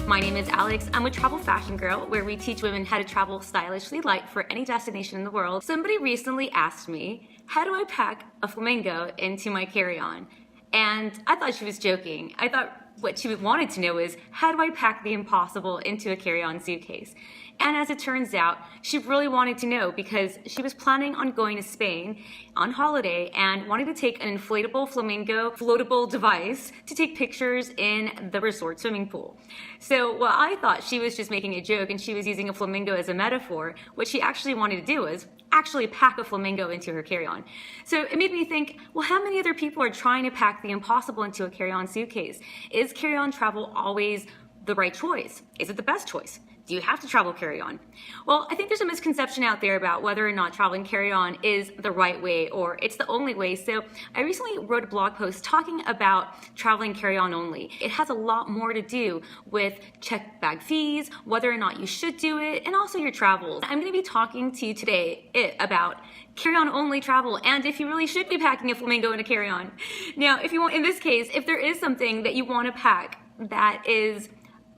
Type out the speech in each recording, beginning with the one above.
My name is Alex. I'm a travel fashion girl where we teach women how to travel stylishly light for any destination in the world. Somebody recently asked me, how do I pack a flamingo into my carry-on? And I thought she was joking. I thought what she wanted to know is, how do I pack the impossible into a carry-on suitcase? And as it turns out, she really wanted to know because she was planning on going to Spain on holiday and wanted to take an inflatable flamingo floatable device to take pictures in the resort swimming pool. So while I thought she was just making a joke and she was using a flamingo as a metaphor, what she actually wanted to do was actually pack a flamingo into her carry-on. So it made me think, well, how many other people are trying to pack the impossible into a carry-on suitcase? Is carry-on travel always the right choice? Is it the best choice? Do you have to travel carry-on? Well, I think there's a misconception out there about whether or not traveling carry-on is the right way or it's the only way. So I recently wrote a blog post talking about traveling carry-on only. It has a lot more to do with checked bag fees, whether or not you should do it, and also your travels. I'm going to be talking to you today about carry-on only travel and if you really should be packing a flamingo in a carry-on. Now, if you want, in this case, if there is something that you want to pack that is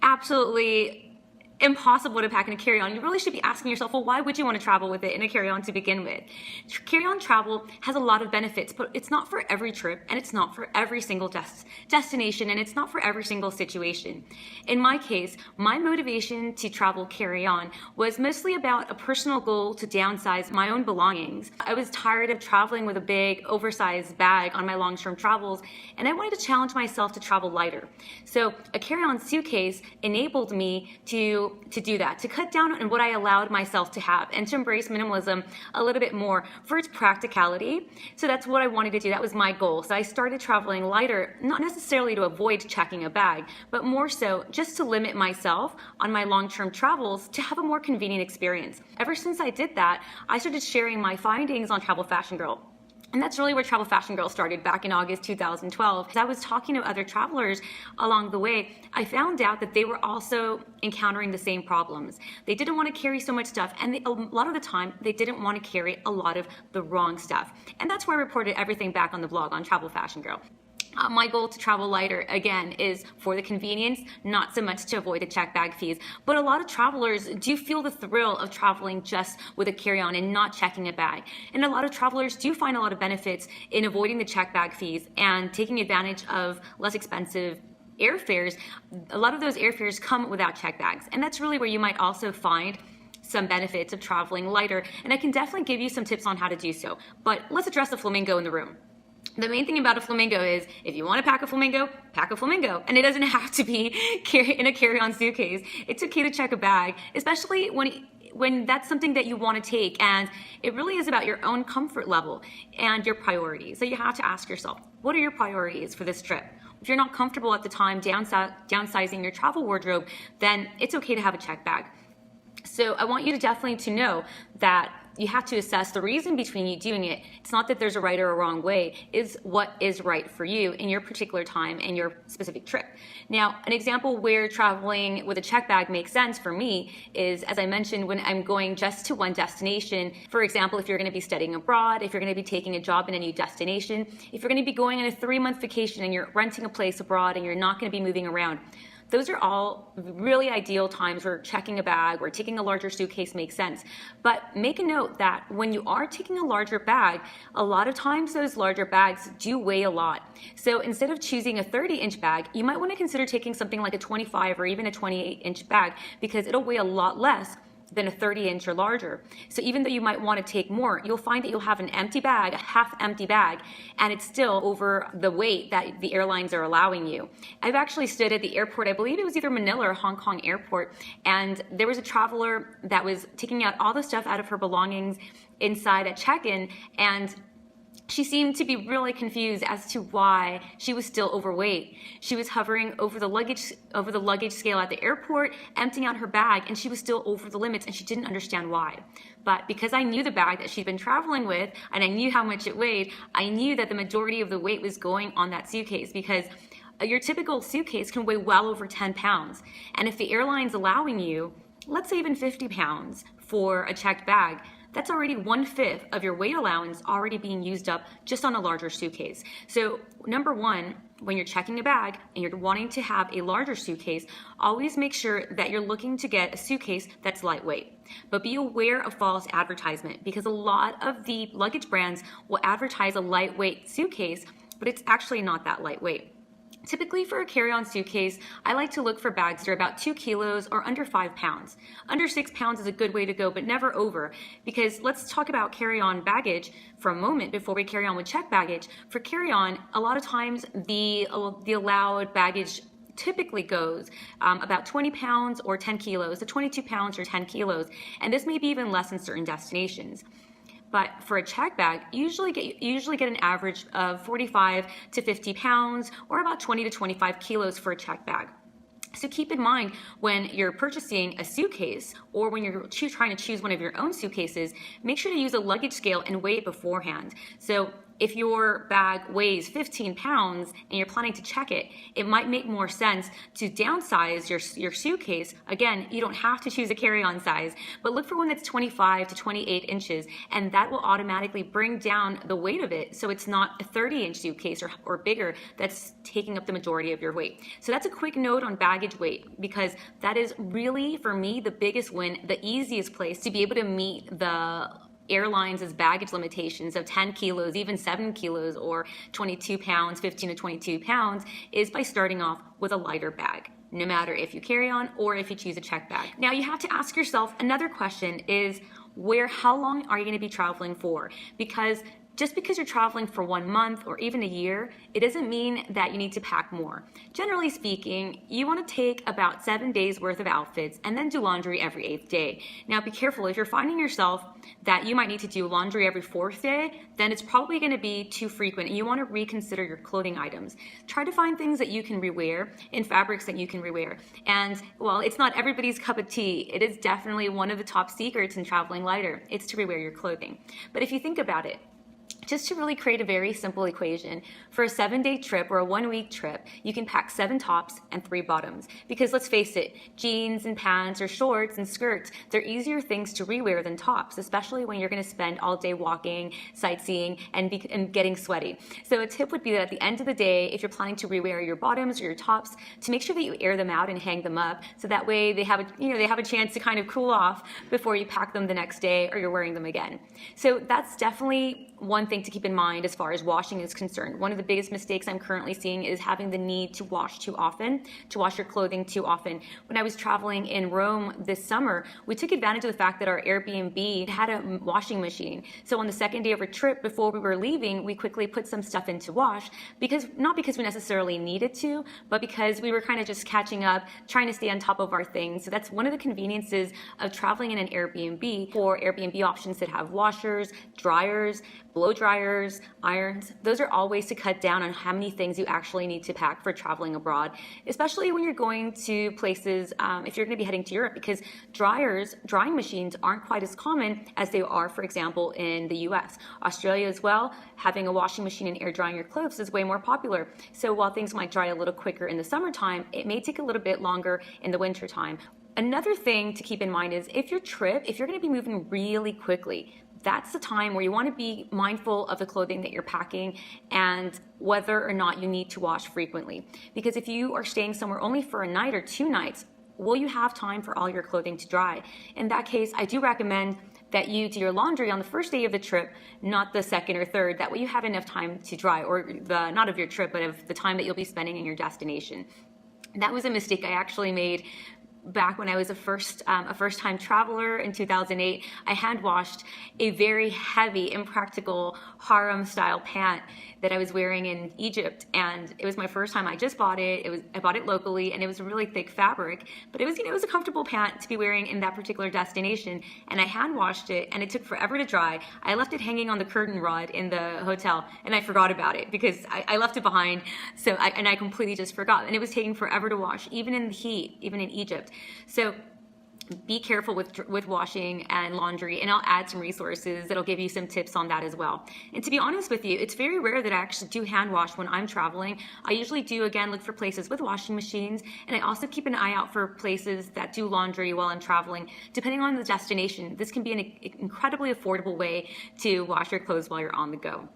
absolutely impossible to pack in a carry-on, you really should be asking yourself, well, why would you want to travel with it in a carry-on to begin with? Carry-on travel has a lot of benefits, but it's not for every trip, and it's not for every single destination, and it's not for every single situation. In my case, my motivation to travel carry-on was mostly about a personal goal to downsize my own belongings. I was tired of traveling with a big, oversized bag on my long-term travels, and I wanted to challenge myself to travel lighter. So a carry-on suitcase enabled me to do that, to cut down on what I allowed myself to have and to embrace minimalism a little bit more for its practicality. So that's what I wanted to do. That was my goal. So I started traveling lighter, not necessarily to avoid checking a bag, but more so just to limit myself on my long-term travels to have a more convenient experience. Ever since I did that, I started sharing my findings on Travel Fashion Girl. And that's really where Travel Fashion Girl started back in August 2012. As I was talking to other travelers along the way, I found out that they were also encountering the same problems. They didn't want to carry so much stuff, and a lot of the time, they didn't want to carry a lot of the wrong stuff. And that's where I reported everything back on the blog on Travel Fashion Girl. My goal to travel lighter, again, is for the convenience, not so much to avoid the checked bag fees. But a lot of travelers do feel the thrill of traveling just with a carry-on and not checking a bag. And a lot of travelers do find a lot of benefits in avoiding the checked bag fees and taking advantage of less expensive airfares. A lot of those airfares come without checked bags. And that's really where you might also find some benefits of traveling lighter. And I can definitely give you some tips on how to do so. But let's address the flamingo in the room. The main thing about a flamingo is if you want to pack a flamingo, pack a flamingo. And it doesn't have to be in a carry-on suitcase. It's okay to check a bag, especially when that's something that you want to take. And it really is about your own comfort level and your priorities. So you have to ask yourself, what are your priorities for this trip? If you're not comfortable at the time downsizing your travel wardrobe, then it's okay to have a checked bag. So I want you to definitely to know that you have to assess the reason between you doing it. It's not that there's a right or a wrong way, is what is right for you in your particular time and your specific trip. Now, an example where traveling with a check bag makes sense for me is, as I mentioned, when I'm going just to one destination. For example, if you're going to be studying abroad, if you're going to be taking a job in a new destination, if you're going to be going on a 3-month vacation and you're renting a place abroad and you're not going to be moving around. Those are all really ideal times where checking a bag or taking a larger suitcase makes sense. But make a note that when you are taking a larger bag, a lot of times those larger bags do weigh a lot. So instead of choosing a 30-inch bag, you might want to consider taking something like a 25 or even a 28-inch bag because it'll weigh a lot less than a 30-inch or larger. So even though you might want to take more, you'll find that you'll have an empty bag, a half-empty bag, and it's still over the weight that the airlines are allowing you. I've actually stood at the airport, I believe it was either Manila or Hong Kong airport, and there was a traveler that was taking out all the stuff out of her belongings inside at check-in, and she seemed to be really confused as to why she was still overweight. She was hovering over the luggage scale at the airport, emptying out her bag, and she was still over the limits, and she didn't understand why. But because I knew the bag that she'd been traveling with, and I knew how much it weighed, I knew that the majority of the weight was going on that suitcase because your typical suitcase can weigh well over 10 pounds. And if the airline's allowing you, let's say even 50 pounds for a checked bag, That's already 1/5 of your weight allowance already being used up just on a larger suitcase. So number one, when you're checking a bag and you're wanting to have a larger suitcase, always make sure that you're looking to get a suitcase that's lightweight. But be aware of false advertisement, because a lot of the luggage brands will advertise a lightweight suitcase, but it's actually not that lightweight. Typically for a carry-on suitcase, I like to look for bags that are about 2 kilos or under 5 pounds. Under 6 pounds is a good way to go, but never over, because let's talk about carry-on baggage for a moment before we carry on with check baggage. For carry-on, a lot of times the allowed baggage typically goes about 20 pounds or 10 kilos to 22 pounds or 10 kilos, and this may be even less in certain destinations. But for a check bag, you usually get an average of 45 to 50 pounds or about 20 to 25 kilos for a check bag. So keep in mind when you're purchasing a suitcase or when you're trying to choose one of your own suitcases, make sure to use a luggage scale and weigh it beforehand. So if your bag weighs 15 pounds and you're planning to check it, it might make more sense to downsize your suitcase. Again, you don't have to choose a carry-on size, but look for one that's 25 to 28 inches, and that will automatically bring down the weight of it so it's not a 30-inch suitcase or bigger that's taking up the majority of your weight. So that's a quick note on baggage weight, because that is really, for me, the biggest win, the easiest place to be able to meet the airlines' baggage limitations of 10 kilos, even 7 kilos, or 22 pounds, 15 to 22 pounds, is by starting off with a lighter bag, no matter if you carry on or if you choose a check bag. Now you have to ask yourself another question is, how long are you going to be traveling for? Because just because you're traveling for 1 month or even a year, it doesn't mean that you need to pack more. Generally speaking, you want to take about 7 days worth of outfits and then do laundry every 8th day. Now be careful, if you're finding yourself that you might need to do laundry every 4th day, then it's probably going to be too frequent and you want to reconsider your clothing items. Try to find things that you can rewear in fabrics that you can rewear. And while it's not everybody's cup of tea, it is definitely one of the top secrets in traveling lighter. It's to rewear your clothing. But if you think about it, just to really create a very simple equation, for a 7-day trip or a 1-week trip, you can pack 7 tops and 3 bottoms. Because let's face it, jeans and pants or shorts and skirts, they're easier things to rewear than tops, especially when you're going to spend all day walking, sightseeing, and getting sweaty. So a tip would be that at the end of the day, if you're planning to rewear your bottoms or your tops, to make sure that you air them out and hang them up, so that way they have a chance to kind of cool off before you pack them the next day or you're wearing them again. So that's definitely one thing to keep in mind as far as washing is concerned. One of the biggest mistakes I'm currently seeing is having the need to wash too often, to wash your clothing too often. When I was traveling in Rome this summer, we took advantage of the fact that our Airbnb had a washing machine. So on the 2nd day of our trip, before we were leaving, we quickly put some stuff in to wash, not because we necessarily needed to, but because we were kind of just catching up, trying to stay on top of our things. So that's one of the conveniences of traveling in an Airbnb. For Airbnb options that have washers, dryers, blow dryers, irons, those are all ways to cut down on how many things you actually need to pack for traveling abroad, especially when you're going to places, if you're going to be heading to Europe, because drying machines aren't quite as common as they are, for example, in the US. Australia as well, having a washing machine and air drying your clothes is way more popular. So while things might dry a little quicker in the summertime, it may take a little bit longer in the wintertime. Another thing to keep in mind is if you're going to be moving really quickly, that's the time where you want to be mindful of the clothing that you're packing and whether or not you need to wash frequently. Because if you are staying somewhere only for a night or 2 nights, will you have time for all your clothing to dry? In that case, I do recommend that you do your laundry on the 1st day of the trip, not the 2nd or 3rd. That way you have enough time to dry, or not of your trip, but of the time that you'll be spending in your destination. That was a mistake I actually made back when I was a first-time traveler in 2008. I hand washed a very heavy, impractical harem-style pant that I was wearing in Egypt, and it was my first time. I just bought it. I bought it locally, and it was a really thick fabric, but it was a comfortable pant to be wearing in that particular destination. And I hand washed it, and it took forever to dry. I left it hanging on the curtain rod in the hotel, and I forgot about it because I left it behind. I completely just forgot, and it was taking forever to wash, even in the heat, even in Egypt. So be careful with washing and laundry, and I'll add some resources that'll give you some tips on that as well. And to be honest with you, it's very rare that I actually do hand wash when I'm traveling. I usually do, again, look for places with washing machines, and I also keep an eye out for places that do laundry while I'm traveling. Depending on the destination, this can be an incredibly affordable way to wash your clothes while you're on the go.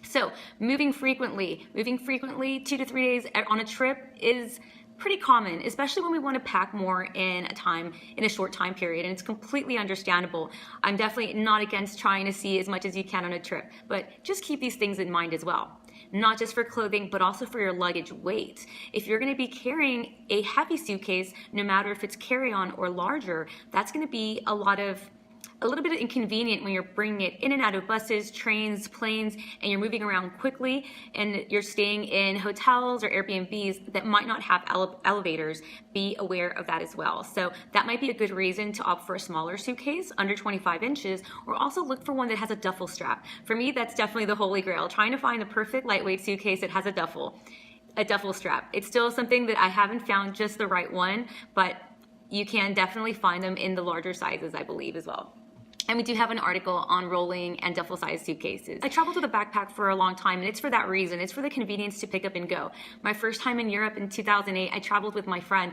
So moving frequently, 2 to 3 days on a trip is pretty common, especially when we want to pack more in a short time period, and it's completely understandable. I'm definitely not against trying to see as much as you can on a trip, but just keep these things in mind as well. Not just for clothing, but also for your luggage weight. If you're going to be carrying a heavy suitcase, no matter if it's carry-on or larger, that's going to be a little bit inconvenient when you're bringing it in and out of buses, trains, planes, and you're moving around quickly, and you're staying in hotels or Airbnbs that might not have elevators. Be aware of that as well. So that might be a good reason to opt for a smaller suitcase, under 25 inches, or also look for one that has a duffel strap. For me, that's definitely the holy grail, trying to find the perfect lightweight suitcase that has a duffel strap. It's still something that I haven't found just the right one, but you can definitely find them in the larger sizes, I believe, as well. And we do have an article on rolling and duffel-sized suitcases. I traveled with a backpack for a long time, and it's for that reason. It's for the convenience to pick up and go. My first time in Europe in 2008, I traveled with my friend,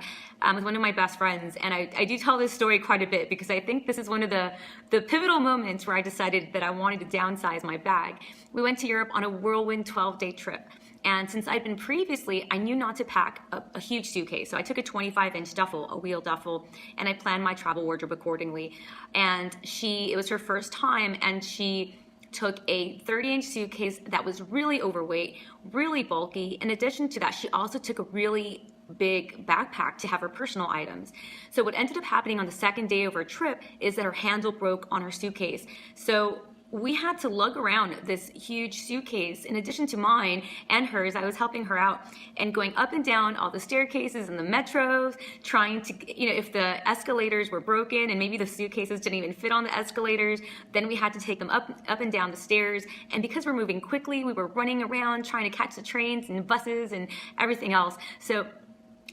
with one of my best friends, and I do tell this story quite a bit because I think this is one of the pivotal moments where I decided that I wanted to downsize my bag. We went to Europe on a whirlwind 12-day trip. And since I'd been previously, I knew not to pack a huge suitcase. So I took a 25-inch duffel, a wheel duffel, and I planned my travel wardrobe accordingly. And it was her first time, and she took a 30-inch suitcase that was really overweight, really bulky. In addition to that, she also took a really big backpack to have her personal items. So what ended up happening on the second day of our trip is that her handle broke on her suitcase. So we had to lug around this huge suitcase in addition to mine and hers. I was helping her out and going up and down all the staircases and the metros, trying to, if the escalators were broken and maybe the suitcases didn't even fit on the escalators, then we had to take them up and down the stairs. And because we're moving quickly, we were running around trying to catch the trains and buses and everything else. So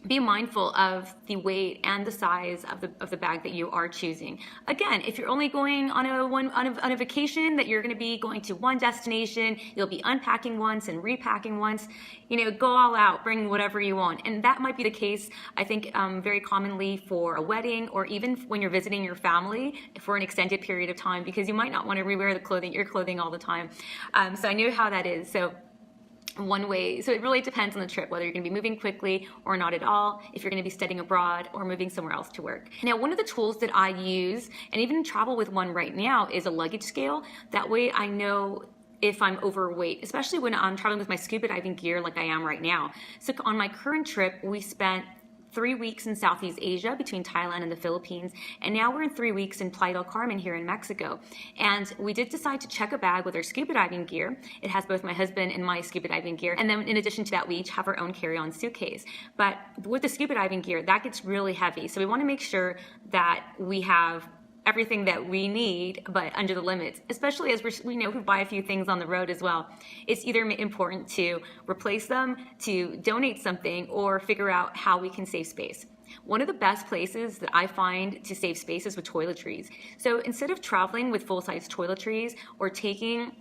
be mindful of the weight and the size of the bag that you are choosing. Again, if you're only going on a vacation that you're going to be going to one destination, you'll be unpacking once and repacking once, go all out, bring whatever you want. And that might be the case, I think, very commonly for a wedding or even when you're visiting your family for an extended period of time, because you might not want to rewear your clothing all the time. So I know how that is. So it really depends on the trip, whether you're going to be moving quickly or not at all, if you're going to be studying abroad or moving somewhere else to work. Now, one of the tools that I use, and even travel with one right now, is a luggage scale. That way I know if I'm overweight, especially when I'm traveling with my scuba diving gear like I am right now. So on my current trip, we spent 3 weeks in Southeast Asia between Thailand and the Philippines, and now we're in 3 weeks in Playa del Carmen here in Mexico. And we did decide to check a bag with our scuba diving gear. It has both my husband and my scuba diving gear, and then in addition to that, we each have our own carry-on suitcase. But with the scuba diving gear, that gets really heavy, so we want to make sure that we have everything that we need, but under the limits, especially as we buy a few things on the road as well. It's either important to replace them, to donate something, or figure out how we can save space. One of the best places that I find to save space is with toiletries. So instead of traveling with full-size toiletries or taking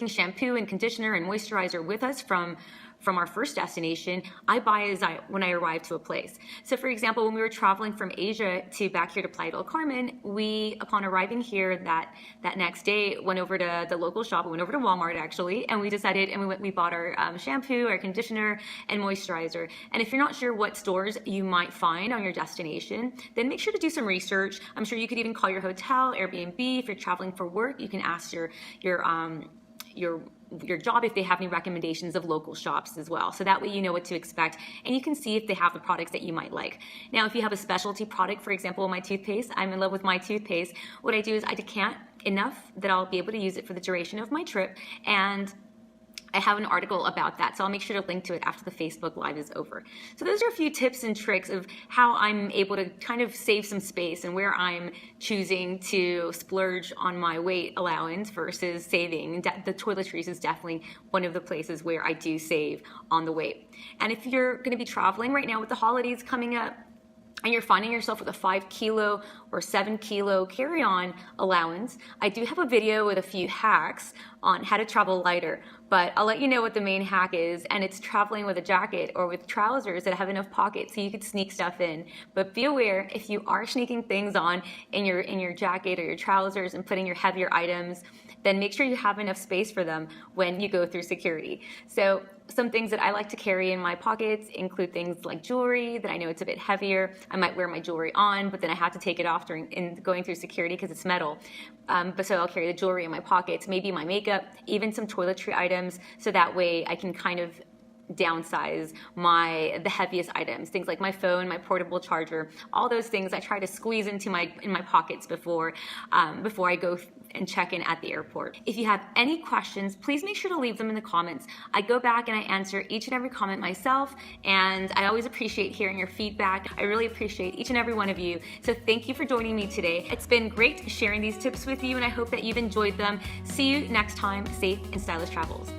shampoo and conditioner and moisturizer with us from our first destination, I buy when I arrive to a place. So for example, when we were traveling from Asia to back here to Playa del Carmen, we, upon arriving here that next day, went over to the local shop. We went over to Walmart actually, and we bought our shampoo, our conditioner, and moisturizer. And if you're not sure what stores you might find on your destination, then make sure to do some research. I'm sure you could even call your hotel, Airbnb. If you're traveling for work, you can ask your job if they have any recommendations of local shops as well. So that way you know what to expect, and you can see if they have the products that you might like. Now, if you have a specialty product, for example, my toothpaste, I'm in love with my toothpaste. What I do is I decant enough that I'll be able to use it for the duration of my trip, and I have an article about that, so I'll make sure to link to it after the Facebook Live is over. So those are a few tips and tricks of how I'm able to kind of save some space and where I'm choosing to splurge on my weight allowance versus saving. The toiletries is definitely one of the places where I do save on the weight. And if you're going to be traveling right now with the holidays coming up, and you're finding yourself with a 5 kilo or 7 kilo carry-on allowance, I do have a video with a few hacks on how to travel lighter, but I'll let you know what the main hack is, and it's traveling with a jacket or with trousers that have enough pockets so you could sneak stuff in. But be aware, if you are sneaking things on in your jacket or your trousers and putting your heavier items, then make sure you have enough space for them when you go through security. So some things that I like to carry in my pockets include things like jewelry that I know it's a bit heavier. I might wear my jewelry on, but then I have to take it off in going through security because it's metal. But so I'll carry the jewelry in my pockets, maybe my makeup, even some toiletry items, so that way I can kind of downsize the heaviest items, things like my phone, my portable charger, all those things I try to squeeze into my pockets before I go and check in at the airport. If you have any questions, please make sure to leave them in the comments. I go back and I answer each and every comment myself, and I always appreciate hearing your feedback. I really appreciate each and every one of you. So thank you for joining me today. It's been great sharing these tips with you, and I hope that you've enjoyed them. See you next time. Safe and stylish travels.